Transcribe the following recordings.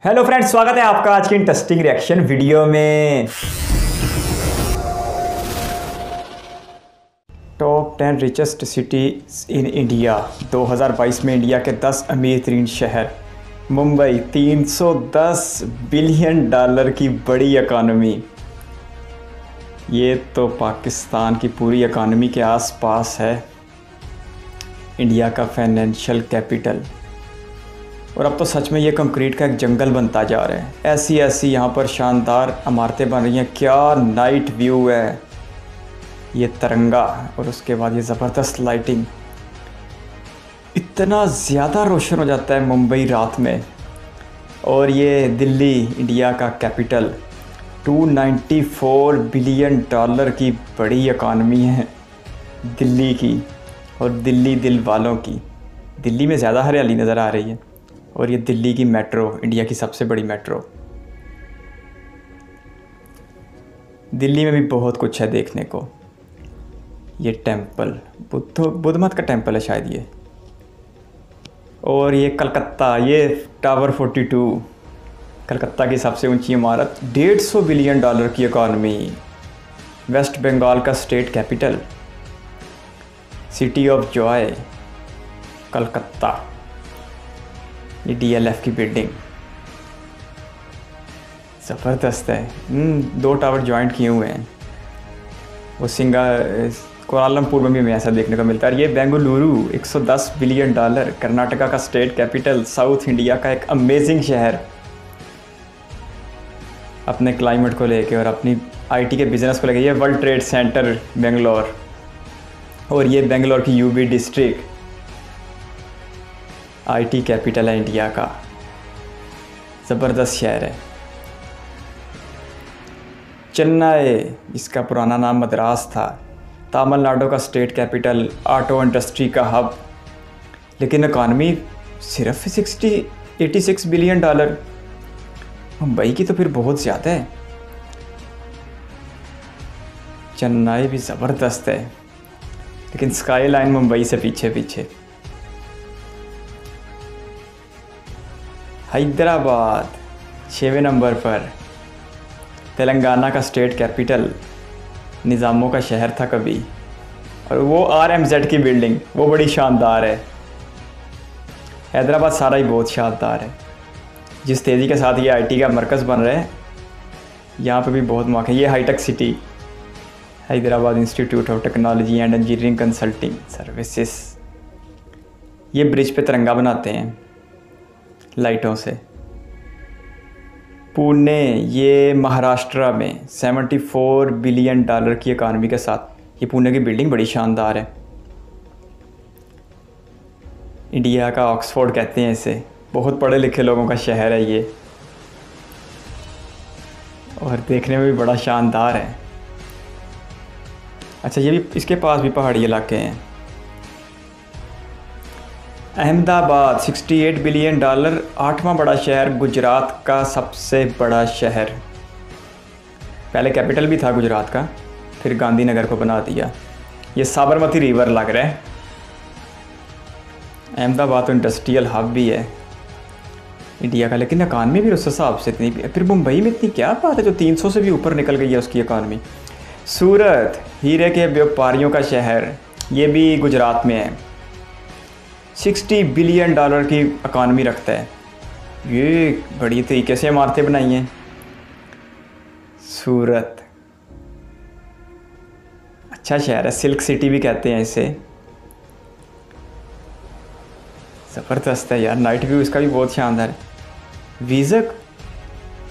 Hello friends, स्वागत है आपका आज की इंटरेस्टिंग रिएक्शन वीडियो में। Top 10 richest city in India 2022 में इंडिया के 10 अमीर तरीन शहर। मुंबई 310 बिलियन डॉलर की बड़ी इकानमी। ये तो पाकिस्तान की पूरी इकानमी के आसपास है। इंडिया का फाइनेंशियल कैपिटल। और अब तो सच में ये कंक्रीट का एक जंगल बनता जा रहा है। ऐसी ऐसी यहाँ पर शानदार इमारतें बन रही हैं। क्या नाइट व्यू है। ये तिरंगा और उसके बाद ये ज़बरदस्त लाइटिंग। इतना ज़्यादा रोशन हो जाता है मुंबई रात में। और ये दिल्ली, इंडिया का कैपिटल, 294 बिलियन डॉलर की बड़ी इकानमी है दिल्ली की। और दिल्ली दिल वालों की। दिल्ली में ज़्यादा हरियाली नज़र आ रही है। और ये दिल्ली की मेट्रो, इंडिया की सबसे बड़ी मेट्रो। दिल्ली में भी बहुत कुछ है देखने को। ये टेंपल, बुद्ध मत का टेंपल है शायद ये। और ये कलकत्ता, ये टावर 42, कलकत्ता की सबसे ऊंची इमारत। 150 बिलियन डॉलर की इकॉनमी। वेस्ट बंगाल का state capital, city of Joy, Calcutta. ये DLF की बिल्डिंग ज़बरदस्त है। 2 टावर जॉइंट किए हुए हैं। वो कोलालमपुर में भी हमें ऐसा देखने को मिलता है। ये बेंगलुरु, 110 बिलियन डॉलर, कर्नाटका का स्टेट कैपिटल, साउथ इंडिया का एक अमेजिंग शहर। अपने क्लाइमेट को लेके और अपनी IT के बिज़नेस को लेके। ये वर्ल्ड ट्रेड सेंटर बेंगलोर। और ये बेंगलोर की UB डिस्ट्रिक्ट, IT कैपिटल है इंडिया का। ज़बरदस्त शहर है। चेन्नई, इसका पुराना नाम मद्रास था, तमिलनाडु का स्टेट कैपिटल, ऑटो इंडस्ट्री का हब। लेकिन इकॉनमी सिर्फ 86 बिलियन डॉलर। मुंबई की तो फिर बहुत ज़्यादा है। चेन्नई भी ज़बरदस्त है, लेकिन स्काई लाइन मुंबई से पीछे पीछे। हैदराबाद 6वें नंबर पर, तेलंगाना का स्टेट कैपिटल, निज़ामों का शहर था कभी। और वो RMZ की बिल्डिंग, वो बड़ी शानदार है। हैदराबाद सारा ही बहुत शानदार है। जिस तेज़ी के साथ ये IT का मरकज़ बन रहा है, यहाँ पे भी बहुत मौका है। ये हाईटेक City, Hyderabad Institute of Technology and Engineering Consulting Services. ये ब्रिज पे तिरंगा बनाते हैं लाइटों से। पुणे, ये महाराष्ट्र में 74 बिलियन डॉलर की इकानमी के साथ। ये पुणे की बिल्डिंग बड़ी शानदार है। इंडिया का ऑक्सफोर्ड कहते हैं इसे। बहुत पढ़े लिखे लोगों का शहर है ये। और देखने में भी बड़ा शानदार है। अच्छा, ये भी, इसके पास भी पहाड़ी इलाके हैं। अहमदाबाद 68 बिलियन डॉलर, 8वां बड़ा शहर, गुजरात का सबसे बड़ा शहर। पहले कैपिटल भी था गुजरात का, फिर गांधीनगर को बना दिया। ये साबरमती रिवर लग रहा है। अहमदाबाद तो इंडस्ट्रियल हब भी है इंडिया का, लेकिन इकानमी भी उस हिसाब से इतनी। फिर मुंबई में इतनी क्या बात है जो 300 से भी ऊपर निकल गई है उसकी इकानमी। सूरत, हीरे के व्यापारियों का शहर, ये भी गुजरात में है। 60 बिलियन डॉलर की इकानमी रखता है। ये बड़ी तरीके से इमारतें बनाई हैं सूरत। अच्छा शहर है, सिल्क सिटी भी कहते हैं इसे। ज़बरदस्त है यार, नाइट व्यू इसका भी बहुत शानदार है। Wijk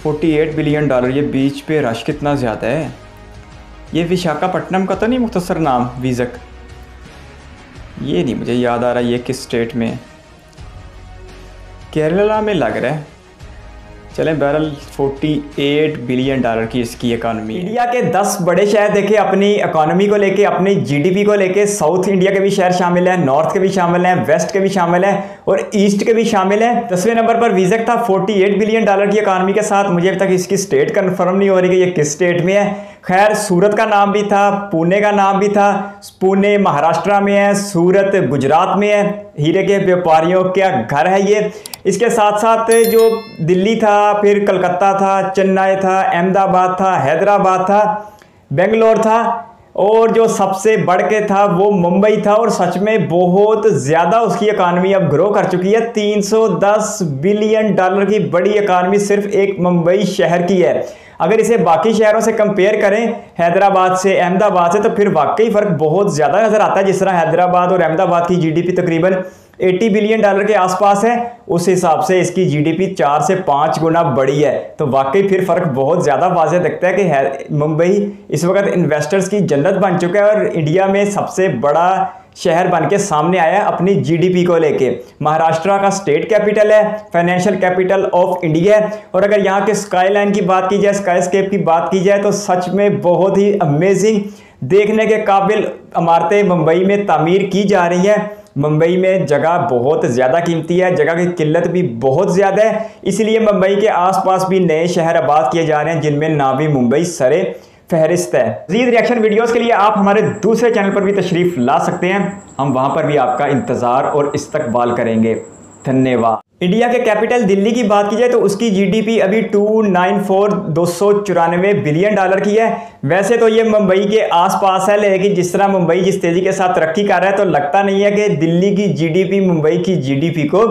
48 billion dollar. ये बीच पे रश कितना ज़्यादा है। ये विशाखापट्टनम का तो नहीं मुख्तसर नाम विजक? ये नहीं मुझे याद आ रहा ये किस स्टेट में। केरला में लग रहा है। चलें बहरहाल 48 बिलियन डॉलर की इसकी इकानमी। इंडिया के 10 बड़े शहर देखे अपनी इकानमी को लेके, अपनी जीडीपी को लेके। साउथ इंडिया के भी शहर शामिल हैं, नॉर्थ के भी शामिल हैं, वेस्ट के भी शामिल हैं और ईस्ट के भी शामिल हैं। 10वें नंबर पर विज़क था 48 बिलियन डॉलर की इकानमी के साथ। मुझे अभी तक इसकी स्टेट कंफर्म नहीं हो रही कि ये किस स्टेट में है। खैर सूरत का नाम भी था, पुणे का नाम भी था। पुणे महाराष्ट्र में है, सूरत गुजरात में है। हीरे के व्यापारियों का घर है ये। इसके साथ साथ जो दिल्ली था, फिर कलकत्ता था, चेन्नई था, अहमदाबाद था, हैदराबाद था, बेंगलोर था और जो सबसे बढ़ के था वो मुंबई था। और सच में बहुत ज़्यादा उसकी इकानमी अब ग्रो कर चुकी है। 310 बिलियन डॉलर की बड़ी इकानमी सिर्फ एक मुंबई शहर की है। अगर इसे बाकी शहरों से कंपेयर करें, हैदराबाद से, अहमदाबाद से, तो फिर वाकई फ़र्क बहुत ज़्यादा नज़र आता है। जिस तरह हैदराबाद और अहमदाबाद की जीडीपी तकरीबन 80 बिलियन डॉलर के आसपास है, उस हिसाब से इसकी जीडीपी 4 से 5 गुना बड़ी है। तो वाकई फिर फ़र्क बहुत ज़्यादा वाज़ेह दिखता है कि मुंबई इस वक्त इन्वेस्टर्स की जन्नत बन चुका है और इंडिया में सबसे बड़ा शहर बन के सामने आया है अपनी जीडीपी को लेके। महाराष्ट्र का स्टेट कैपिटल है, फाइनेंशियल कैपिटल ऑफ इंडिया है। और अगर यहाँ के स्काई लाइन की बात की जाए, स्काई स्केप की बात की जाए, तो सच में बहुत ही अमेजिंग, देखने के काबिल इमारतें मुंबई में तामीर की जा रही है। मुंबई में जगह बहुत ज़्यादा कीमती है, जगह की किल्लत भी बहुत ज़्यादा है, इसलिए मुंबई के आसपास भी नए शहर आबाद किए जा रहे हैं जिनमें नावी मुंबई सरे फहरिस्त है। मज़ीद रिएक्शन वीडियोस के लिए आप हमारे दूसरे चैनल पर भी तशरीफ़ ला सकते हैं, हम वहाँ पर भी आपका इंतज़ार और इस्तकबाल करेंगे। धन्यवाद। इंडिया के कैपिटल दिल्ली की बात की जाए तो उसकी जीडीपी अभी 294 बिलियन डॉलर की है। वैसे तो ये मुंबई के आसपास है, लेकिन जिस तरह मुंबई जिस तेज़ी के साथ तरक्की कर रहा है तो लगता नहीं है कि दिल्ली की जीडीपी मुंबई की जीडीपी को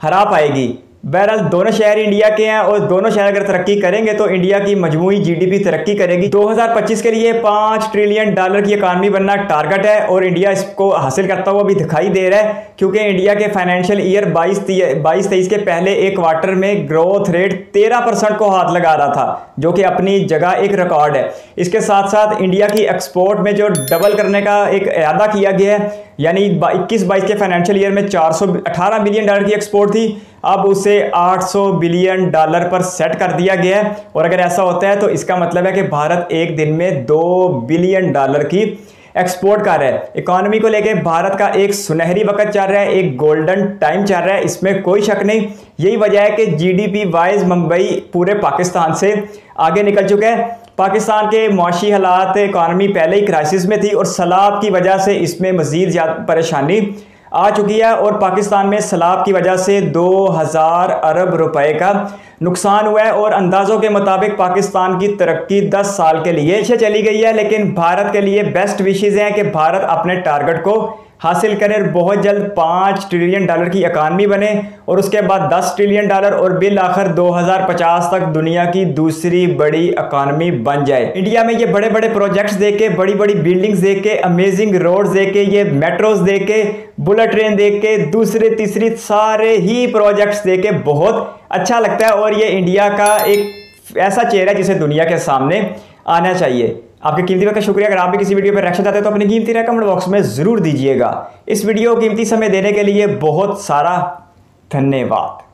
हरा पाएगी। बहरहाल दोनों शहर इंडिया के हैं और दोनों शहर अगर तरक्की करेंगे तो इंडिया की मजमूई जीडीपी तरक्की करेगी। 2025 के लिए 5 ट्रिलियन डॉलर की इकानमी बनना टारगेट है और इंडिया इसको हासिल करता हुआ भी दिखाई दे रहा है, क्योंकि इंडिया के फाइनेंशियल ईयर 22-23 के पहले एक क्वार्टर में ग्रोथ रेट 13% को हाथ लगा रहा था, जो कि अपनी जगह एक रिकॉर्ड है। इसके साथ साथ इंडिया की एक्सपोर्ट में जो डबल करने का एक इरादा किया गया है, यानी 21-22 के फाइनेंशियल ईयर में 418 बिलियन डॉलर की एक्सपोर्ट थी, अब उसे 800 बिलियन डॉलर पर सेट कर दिया गया है। और अगर ऐसा होता है तो इसका मतलब है कि भारत एक दिन में 2 बिलियन डॉलर की एक्सपोर्ट कर रहा है। इकोनॉमी को लेके भारत का एक सुनहरी वक्त चल रहा है, एक गोल्डन टाइम चल रहा है, इसमें कोई शक नहीं। यही वजह है कि जीडीपी वाइज मुंबई पूरे पाकिस्तान से आगे निकल चुका है। पाकिस्तान के मुआशी हालात, इकॉनमी पहले ही क्राइसिस में थी और सैलाब की वजह से इसमें मज़ीद ज़्यादा परेशानी आ चुकी है और पाकिस्तान में सैलाब की वजह से 2000 अरब रुपए का नुकसान हुआ है। और अंदाज़ों के मुताबिक पाकिस्तान की तरक्की 10 साल के लिए पीछे चली गई है, लेकिन भारत के लिए बेस्ट विशेज़ हैं कि भारत अपने टारगेट को हासिल करें, बहुत जल्द 5 ट्रिलियन डॉलर की इकानमी बने और उसके बाद 10 ट्रिलियन डॉलर और बिल आखिर 2050 तक दुनिया की दूसरी बड़ी इकानमी बन जाए। इंडिया में ये बड़े बड़े प्रोजेक्ट्स देख के, बड़ी बड़ी बिल्डिंग्स देख के, अमेजिंग रोड्स देख के, ये मेट्रोज देख के, बुलेट ट्रेन देख के, दूसरे तीसरी सारे ही प्रोजेक्ट्स देख के बहुत अच्छा लगता है और ये इंडिया का एक ऐसा चेहरा है जिसे दुनिया के सामने आना चाहिए। आपके कीमती वक्त का शुक्रिया। अगर आप भी किसी वीडियो पर रिएक्शन चाहते हैं तो अपनी कीमती राय कमेंट बॉक्स में ज़रूर दीजिएगा। इस वीडियो को कीमती समय देने के लिए बहुत सारा धन्यवाद।